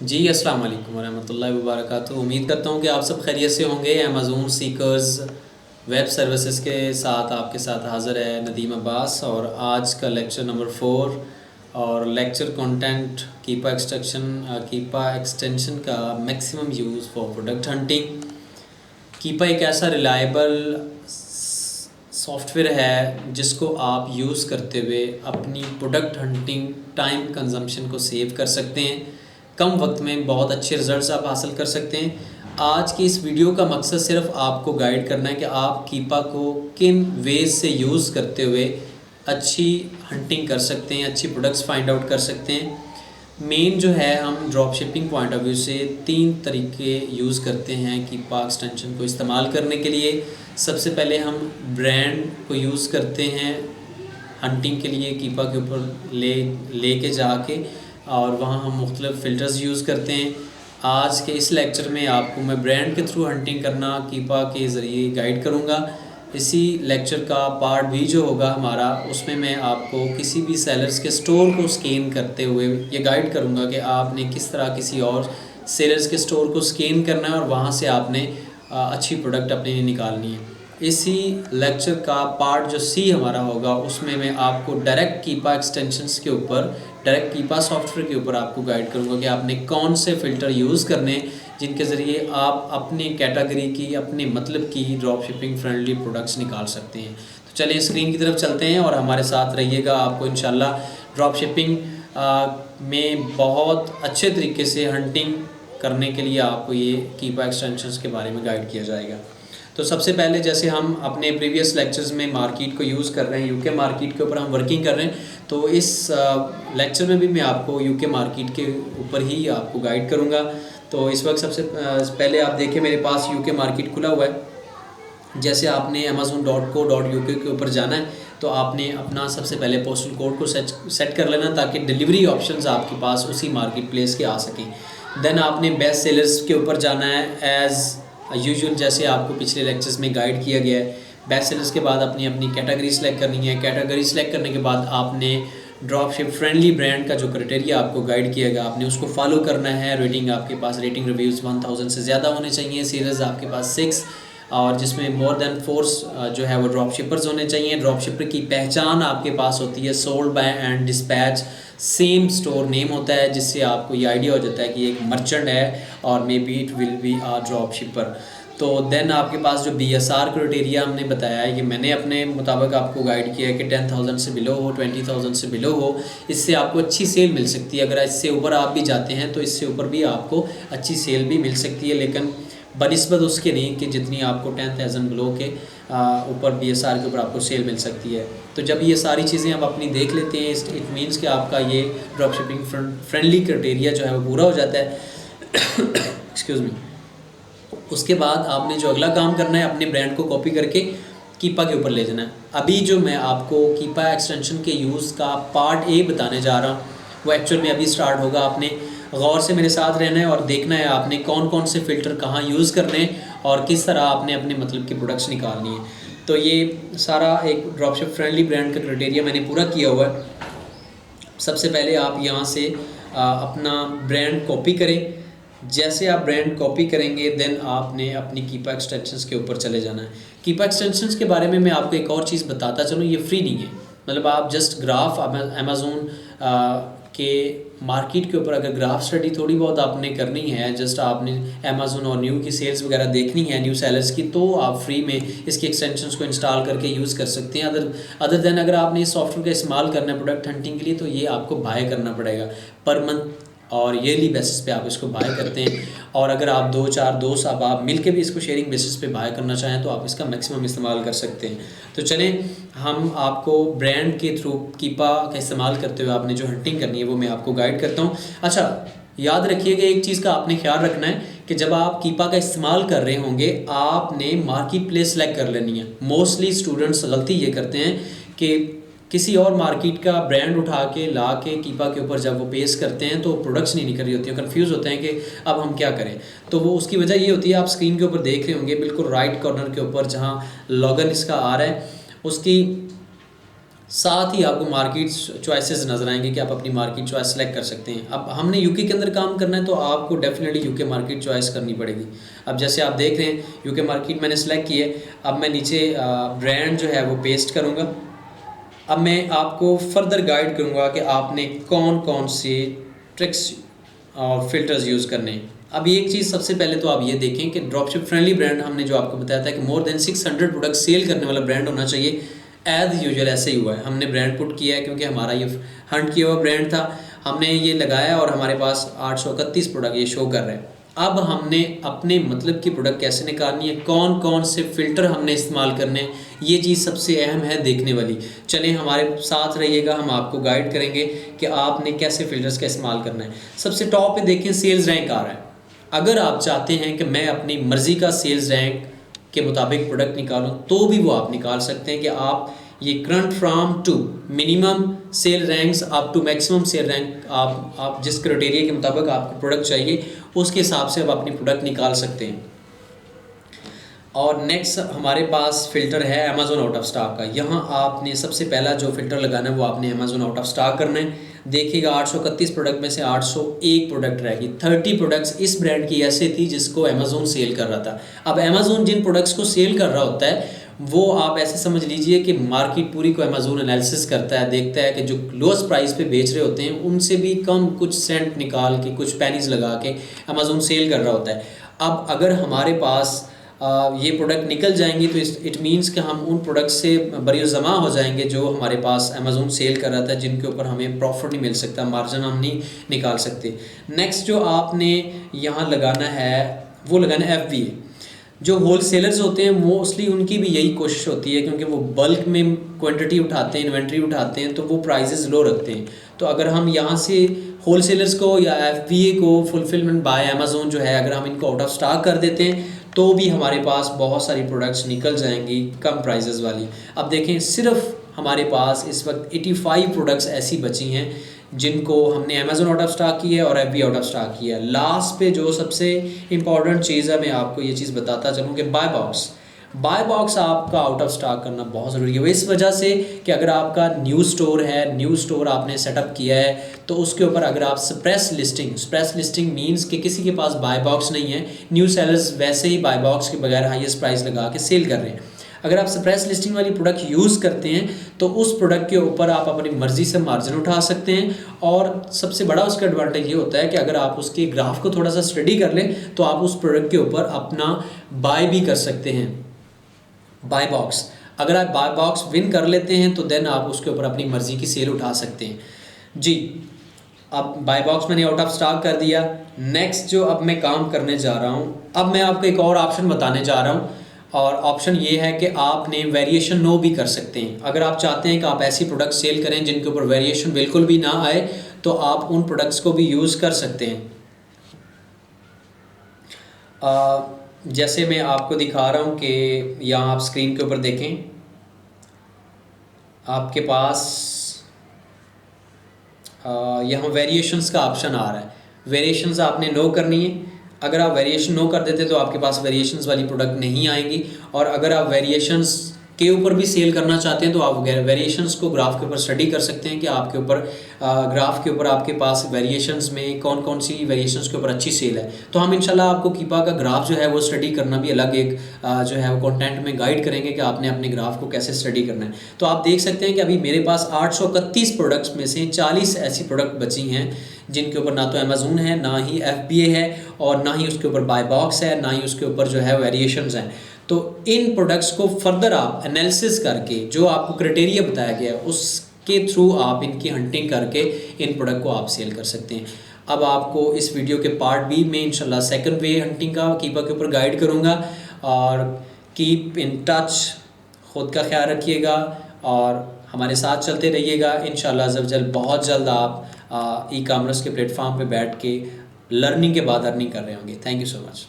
जी, अस्सलाम वालेकुम वरहमतुल्लाहि वबरकातुहू। उम्मीद करता हूँ कि आप सब खैरियत से होंगे। अमेज़न सीकर्स वेब सर्विसेज के साथ आपके साथ हाज़िर है नदीम अब्बास, और आज का लेक्चर नंबर 4 और लेक्चर कंटेंट कीपा एक्सटेंशन का maximum use for product hunting. Keepa एक ऐसा रिलायबल सॉफ्टवेयर है जिसको आप यूज़ करते हुए अपनी प्रोडक्ट हंटिंग टाइम कंजम्पशन को सेव कर सकते हैं। कम वक्त में बहुत अच्छे रिज़ल्ट्स आप हासिल कर सकते हैं। आज की इस वीडियो का मकसद सिर्फ आपको गाइड करना है कि आप कीपा को किन वेज से यूज़ करते हुए अच्छी हंटिंग कर सकते हैं, अच्छी प्रोडक्ट्स फाइंड आउट कर सकते हैं। मेन जो है, हम drop shipping point of view से 3 तरीके यूज़ करते हैं कीपा एक्सटेंशन को इस्तेमाल करने के लिए। सबसे पहले हम ब्रांड को यूज़ करते हैं हंटिंग के लिए, कीपा के ऊपर लेके जाके, और वहाँ हम मुख्तलिफ फ़िल्टर्स यूज़ करते हैं। आज के इस लेक्चर में आपको मैं ब्रांड के थ्रू हंटिंग करना कीपा के ज़रिए गाइड करूँगा। इसी लेक्चर का पार्ट भी जो होगा हमारा, उसमें मैं आपको किसी भी सेलर्स के स्टोर को स्कैन करते हुए ये गाइड करूँगा कि आपने किस तरह किसी और सेलर्स के स्टोर को स्कैन करना है और वहाँ से आपने अच्छी प्रोडक्ट अपने लिए निकालनी है। इसी लेक्चर का पार्ट जो सी हमारा होगा, उसमें मैं आपको डायरेक्ट कीपा एक्सटेंशंस के ऊपर, डायरेक्ट कीपा सॉफ्टवेयर के ऊपर आपको गाइड करूँगा कि आपने कौन से फ़िल्टर यूज़ करने जिनके ज़रिए आप अपनी कैटेगरी की, अपने मतलब की ड्रॉप शिपिंग फ्रेंडली प्रोडक्ट्स निकाल सकते हैं। तो चलिए स्क्रीन की तरफ चलते हैं और हमारे साथ रहिएगा। आपको इंशाल्लाह ड्रॉप शिपिंग में बहुत अच्छे तरीके से हंटिंग करने के लिए आपको ये कीपा एक्सटेंशंस के बारे में गाइड किया जाएगा। तो सबसे पहले, जैसे हम अपने प्रीवियस लेक्चर्स में मार्केट को यूज़ कर रहे हैं, यूके मार्केट के ऊपर हम वर्किंग कर रहे हैं, तो इस लेक्चर में भी मैं आपको यूके मार्केट के ऊपर ही आपको गाइड करूँगा। तो इस वक्त सबसे पहले आप देखें, मेरे पास यूके मार्केट खुला हुआ है। जैसे आपने amazon.co.uk के ऊपर जाना है, तो आपने अपना सबसे पहले पोस्टल कोड को सेट कर लेना, ताकि डिलीवरी ऑप्शंस आपके पास उसी मार्केट प्लेस के आ सकें। देन आपने बेस्ट सेलर्स के ऊपर जाना है एज़ यूजुअल, जैसे आपको पिछले लेक्चर्स में गाइड किया गया है। बेस्ट सेलर्स के बाद अपनी अपनी कैटेगरी सेलेक्ट करनी है। कैटेगरी सेलेक्ट करने के बाद आपने ड्रॉप शिप फ्रेंडली ब्रांड का जो क्राइटेरिया आपको गाइड किया गया, आपने उसको फॉलो करना है। रेटिंग आपके पास, रेटिंग रिव्यूज़ 1000 से ज़्यादा होने चाहिए। सेलर्स आपके पास 6, और जिसमें मोर देन 4 जो है वो ड्रॉप शिपर्स होने चाहिए। ड्रॉप शिपर की पहचान आपके पास होती है sold by and dispatch, same store name होता है, जिससे आपको ये आइडिया हो जाता है कि ये एक मर्चेंट है और maybe it will be a drop shipper. तो देन आपके पास जो BSR क्राइटेरिया हमने बताया है, ये मैंने अपने मुताबिक आपको गाइड किया है कि 10,000 से बिलो हो, 20,000 से बिलो हो। इससे आपको अच्छी सेल मिल सकती है। अगर इससे ऊपर आप भी जाते हैं तो इससे ऊपर भी आपको अच्छी सेल भी मिल सकती है, लेकिन बनिस्बत उसके नहीं कि जितनी आपको 10,000 बिलो के ऊपर BSR के ऊपर आपको सेल मिल सकती है। तो जब ये सारी चीज़ें आप अपनी देख लेते हैं, इट मीन्स कि आपका ये ड्रॉप शिपिंग फ्रेंडली क्राइटेरिया जो है वो पूरा हो जाता है। Excuse me. उसके बाद आपने जो अगला काम करना है, अपने ब्रांड को कॉपी करके कीपा के ऊपर ले जाना है। अभी जो मैं आपको कीपा एक्सटेंशन के यूज़ का पार्ट ए बताने जा रहा हूँ, वो एक्चुअल में अभी स्टार्ट होगा। आपने गौर से मेरे साथ रहना है और देखना है आपने कौन कौन से फ़िल्टर कहाँ यूज़ करने हैं और किस तरह आपने अपने मतलब की प्रोडक्ट्स निकालनी है। तो ये सारा एक ड्रॉपशिप फ्रेंडली ब्रांड का क्राइटेरिया मैंने पूरा किया हुआ है। सबसे पहले आप यहाँ से अपना ब्रांड कॉपी करें। जैसे आप ब्रांड कॉपी करेंगे, देन आपने अपनी कीपा एक्सटेंशंस के ऊपर चले जाना है। कीपा एक्सटेंशंस के बारे में मैं आपको एक और चीज़ बताता चलूँ, ये फ्री नहीं है। मतलब आप जस्ट ग्राफ अमेज़न के मार्केट के ऊपर अगर ग्राफ स्टडी थोड़ी बहुत आपने करनी है, जस्ट आपने अमेज़न और न्यू की सेल्स वगैरह देखनी है, न्यू सेलर्स की, तो आप फ्री में इसके एक्सटेंशंस को इंस्टॉल करके यूज़ कर सकते हैं। अदर देन अगर आपने इस सॉफ्टवेयर का इस्तेमाल करना है प्रोडक्ट हंटिंग के लिए, तो ये आपको बाय करना पड़ेगा पर मंथ और ईयरली बेसिस पे आप इसको बाय करते हैं। और अगर आप 2-4 दोस्त आप मिल के भी इसको शेयरिंग बेसिस पे बाय करना चाहें, तो आप इसका मैक्सिमम इस्तेमाल कर सकते हैं। तो चलें, हम आपको ब्रांड के थ्रू कीपा का इस्तेमाल करते हुए आपने जो हंटिंग करनी है वो मैं आपको गाइड करता हूँ। अच्छा, याद रखिएगा एक चीज़ का आपने ख्याल रखना है कि जब आप कीपा का इस्तेमाल कर रहे होंगे, आपने मार्केट प्लेस सेलेक्ट कर लेनी है। मोस्टली स्टूडेंट्स गलती ये करते हैं कि किसी और मार्केट का ब्रांड उठा के ला के कीपा के ऊपर जब वो पेश करते हैं तो प्रोडक्ट्स नहीं निकल रही होती हैं, कंफ्यूज होते हैं कि अब हम क्या करें। तो वो उसकी वजह ये होती है, आप स्क्रीन के ऊपर देख रहे होंगे बिल्कुल राइट कॉर्नर के ऊपर जहाँ लॉगन इसका आ रहा है, उसकी साथ ही आपको मार्केट चॉइसेस नज़र आएंगे कि आप अपनी मार्केट चॉइस सेलेक्ट कर सकते हैं। अब हमने यूके के अंदर काम करना है तो आपको डेफिनेटली यूके मार्केट चॉइस करनी पड़ेगी। अब जैसे आप देख रहे हैं यूके मार्केट मैंने सेलेक्ट की है। अब मैं नीचे ब्रांड जो है वो पेस्ट करूँगा। अब मैं आपको फर्दर गाइड करूँगा कि आपने कौन कौन से ट्रिक्स और फिल्टर्स यूज़ करने हैं। अब एक चीज़ सबसे पहले तो आप ये देखें कि ड्रॉपशिप फ्रेंडली ब्रांड हमने जो आपको बताया था कि मोर देन 600 प्रोडक्ट सेल करने वाला ब्रांड होना चाहिए। एज यूजुअल ऐसे ही हुआ है, हमने ब्रांड पुट किया है क्योंकि हमारा ये हंट किया हुआ ब्रांड था, हमने ये लगाया और हमारे पास 831 प्रोडक्ट ये शो कर रहे हैं। अब हमने अपने मतलब की प्रोडक्ट कैसे निकालनी है, कौन कौन से फ़िल्टर हमने इस्तेमाल करने हैं, ये चीज़ सबसे अहम है देखने वाली। चलें हमारे साथ रहिएगा, हम आपको गाइड करेंगे कि आपने कैसे फ़िल्टर्स का इस्तेमाल करना है। सबसे टॉप पे देखें सेल्स रैंक आ रहा है। अगर आप चाहते हैं कि मैं अपनी मर्ज़ी का सेल्स रैंक के मुताबिक प्रोडक्ट निकालूं तो भी वो आप निकाल सकते हैं कि आप ये current from to minimum sale ranks up to maximum sale rank आप जिस क्राइटेरिया के मुताबिक आपको प्रोडक्ट चाहिए उसके हिसाब से आप अपनी प्रोडक्ट निकाल सकते हैं। और नेक्स्ट हमारे पास फ़िल्टर है अमेज़ॉन आउट ऑफ स्टॉक का। यहाँ आपने सबसे पहला जो फ़िल्टर लगाना है वो आपने अमेज़ॉन आउट ऑफ स्टॉक करना है। देखिएगा 831 प्रोडक्ट में से 801 प्रोडक्ट रहेगी। 30 प्रोडक्ट्स इस ब्रांड की ऐसे थी जिसको अमेज़ॉन सेल कर रहा था। अब अमेज़ॉन जिन प्रोडक्ट्स को सेल कर रहा होता है वो आप ऐसे समझ लीजिए कि मार्केट पूरी को अमेज़ॉन एनालिसिस करता है, देखता है कि जो लोएस्ट प्राइस पे बेच रहे होते हैं उनसे भी कम कुछ सेंट निकाल के कुछ पेनीज लगा के अमेज़ॉन सेल कर रहा होता है। अब अगर हमारे पास ये प्रोडक्ट निकल जाएंगी तो इट मीन्स कि हम उन प्रोडक्ट से बरीज़मा हो जाएंगे जो हमारे पास अमेज़ॉन सेल कर रहा था, जिनके ऊपर हमें प्रॉफिट नहीं मिल सकता, मार्जिन हम नहीं निकाल सकते। नेक्स्ट जो आपने यहाँ लगाना है वो लगाना है FBA। जो होल सेलर्स होते हैं मोस्टली उनकी भी यही कोशिश होती है क्योंकि वो बल्क में क्वांटिटी उठाते हैं, इन्वेंट्री उठाते हैं, तो वो प्राइजेज़ लो रखते हैं। तो अगर हम यहाँ से होल सेलर्स को या FBA को फुलफिलमेंट बाय अमेज़ॉन जो है अगर हम इनको आउट ऑफ स्टॉक कर देते हैं तो भी हमारे पास बहुत सारी प्रोडक्ट्स निकल जाएंगी कम प्राइजेज़ वाली। अब देखें सिर्फ हमारे पास इस वक्त 85 प्रोडक्ट्स ऐसी बची हैं जिनको हमने अमेज़ॉन आउट ऑफ स्टॉक की है और FBA आउट ऑफ स्टॉक किया है। लास्ट पे जो सबसे इम्पॉर्टेंट चीज़ है मैं आपको ये चीज़ बताता चलूँ कि बाय बॉक्स आपका आउट ऑफ स्टॉक करना बहुत ज़रूरी है। वो इस वजह से कि अगर आपका न्यू स्टोर है, न्यू स्टोर आपने सेटअप किया है तो उसके ऊपर अगर आप सप्रेस लिस्टिंग मींस कि किसी के पास बाय बॉक्स नहीं है, न्यू सेलर्स वैसे ही बाय बॉक्स के बगैर हाईएस्ट प्राइस लगा के सेल कर रहे हैं। अगर आप सप्रेस लिस्टिंग वाली प्रोडक्ट यूज़ करते हैं तो उस प्रोडक्ट के ऊपर आप अपनी मर्ज़ी से मार्जिन उठा सकते हैं। और सबसे बड़ा उसका एडवांटेज ये होता है कि अगर आप उसके ग्राफ को थोड़ा सा स्टडी कर लें तो आप उस प्रोडक्ट के ऊपर अपना बाय भी कर सकते हैं, बाय बॉक्स। अगर आप बाय बॉक्स विन कर लेते हैं तो देन आप उसके ऊपर अपनी मर्ज़ी की सेल उठा सकते हैं जी। अब बाय बॉक्स मैंने आउट ऑफ स्टॉक कर दिया। नेक्स्ट जो अब मैं काम करने जा रहा हूँ, अब मैं आपको एक और ऑप्शन बताने जा रहा हूँ और ऑप्शन ये है कि आपने वेरिएशन नो भी कर सकते हैं। अगर आप चाहते हैं कि आप ऐसी प्रोडक्ट सेल करें जिनके ऊपर वेरिएशन बिल्कुल भी ना आए तो आप उन प्रोडक्ट्स को भी यूज़ कर सकते हैं। जैसे मैं आपको दिखा रहा हूँ कि यहाँ आप स्क्रीन के ऊपर देखें, आपके पास यहाँ वेरिएशंस का ऑप्शन आ रहा है। वेरिएशंस आपने नो करनी है। अगर आप वेरिएशन नो कर देते तो आपके पास वेरिएशंस वाली प्रोडक्ट नहीं आएगी। और अगर आप वेरिएशंस के ऊपर भी सेल करना चाहते हैं तो आप वेरिएशंस को ग्राफ के ऊपर स्टडी कर सकते हैं कि आपके ऊपर ग्राफ के ऊपर आपके पास वेरिएशंस में कौन कौन सी वेरिएशंस के ऊपर अच्छी सेल है। तो हम इंशाल्लाह आपको कीपा का ग्राफ जो है वो स्टडी करना भी अलग एक जो है वो कंटेंट में गाइड करेंगे कि आपने अपने ग्राफ को कैसे स्टडी करना है। तो आप देख सकते हैं कि अभी मेरे पास 831 प्रोडक्ट्स में से 40 ऐसी प्रोडक्ट बची हैं जिनके ऊपर ना तो अमेज़ॉन है, ना ही FBA है और ना ही उसके ऊपर बाय बॉक्स है, ना ही उसके ऊपर जो है वेरिएशंस हैं। तो इन प्रोडक्ट्स को फर्दर आप एनालिसिस करके जो आपको क्राइटेरिया बताया गया है उसके थ्रू आप इनकी हंटिंग करके इन प्रोडक्ट को आप सेल कर सकते हैं। अब आपको इस वीडियो के पार्ट B में इंशाल्लाह सेकंड वे हंटिंग का कीपा के ऊपर गाइड करूँगा। और कीप इन टच, ख़ुद का ख्याल रखिएगा और हमारे साथ चलते रहिएगा। इंशाल्लाह बहुत जल्द आप ई-कॉमर्स के प्लेटफॉर्म पे बैठ के लर्निंग के बाद अर्निंग कर रहे होंगे। Thank you so much.